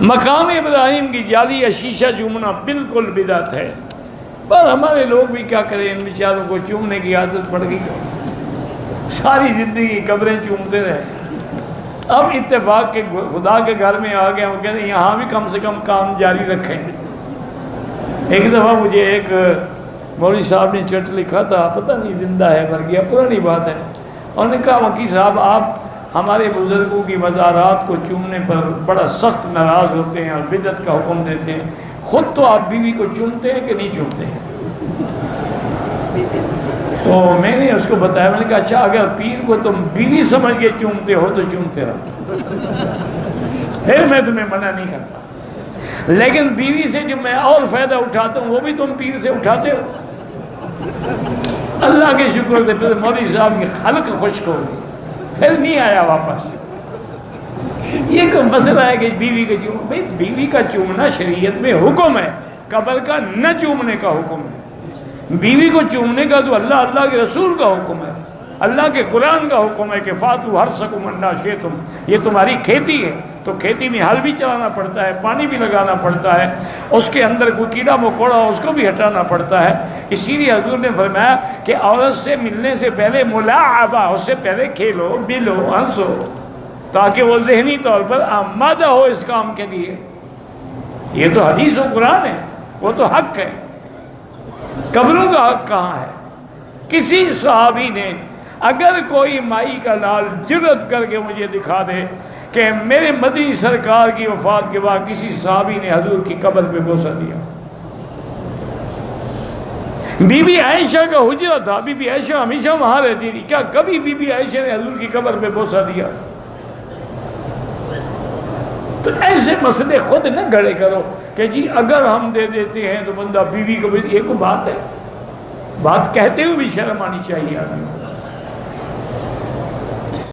مقام ابراہیم کی جالی یا شیشہ چومنا بالکل بدعت ہے، پر ہمارے لوگ بھی کیا کریں، ان بیچاروں کو چومنے کی عادت پڑ گئی، ساری زندگی قبریں چومتے رہے۔ اب اتفاق کے خدا کے گھر میں آ گئے، وہ کہتے ہیں یہاں بھی کم سے کم کام جاری رکھیں۔ ایک دفعہ مجھے ایک مولوی صاحب نے چٹ لکھا تھا، پتہ نہیں زندہ ہے مر گیا، پرانی بات ہے، انہوں نے کہا وکیل صاحب آپ ہمارے بزرگوں کی مزارات کو چومنے پر بڑا سخت ناراض ہوتے ہیں اور بدعت کا حکم دیتے ہیں، خود تو آپ بیوی کو چومتے ہیں کہ نہیں چومتے ہیں؟ تو میں نے اس کو بتایا، میں نے کہا اچھا اگر پیر کو تم بیوی سمجھ کے چومتے ہو تو چومتے رہو، پھر میں تمہیں منع نہیں کرتا، لیکن بیوی سے جو میں اور فائدہ اٹھاتا ہوں وہ بھی تم پیر سے اٹھاتے ہو۔ اللہ کے شکر سے پھر مولوی صاحب کی خلق خشک ہو گئی، پھر نہیں آیا واپس۔ یہ کوئی مسئلہ ہے کہ بیوی کا چومنا، بھئی بیوی کا چومنا شریعت میں حکم ہے، قبر کا نہ چومنے کا حکم ہے۔ بیوی کو چومنے کا تو اللہ کے رسول کا حکم ہے، اللہ کے قرآن کا حکم ہے کہ فاتو حرثکم انا شئتم، یہ تمہاری کھیتی ہے تو کھیتی میں ہل بھی چلانا پڑتا ہے، پانی بھی لگانا پڑتا ہے، اس کے اندر کوئی کیڑا مکوڑا ہو اس کو بھی ہٹانا پڑتا ہے۔ اسی لیے حضور نے فرمایا کہ عورت سے ملنے سے پہلے ملاعبہ، اس سے پہلے کھیلو بلو ہنسو، تاکہ وہ ذہنی طور پر آمادہ ہو اس کام کے لیے۔ یہ تو حدیث و قرآن ہے، وہ تو حق ہے۔ قبروں کا حق کہاں ہے؟ کسی صحابی نے اگر کوئی مائی کا لال جرأت کر کے مجھے دکھا دے کہ میرے مدنی سرکار کی وفات کے بعد کسی صحابی نے حضور کی قبر پہ بوسہ دیا۔ بی بی عائشہ کا حجرہ تھا، بی بی عائشہ ہمیشہ وہاں رہتی تھی، کیا کبھی بی بی عائشہ نے حضور کی قبر پہ بوسہ دیا؟ تو ایسے مسئلے خود نہ گھڑے کرو کہ جی اگر ہم دے دیتے ہیں تو بندہ بیوی کو بھی، یہ کوئی بات ہے؟ بات کہتے ہوئے بھی شرم آنی چاہیے آدمی کو۔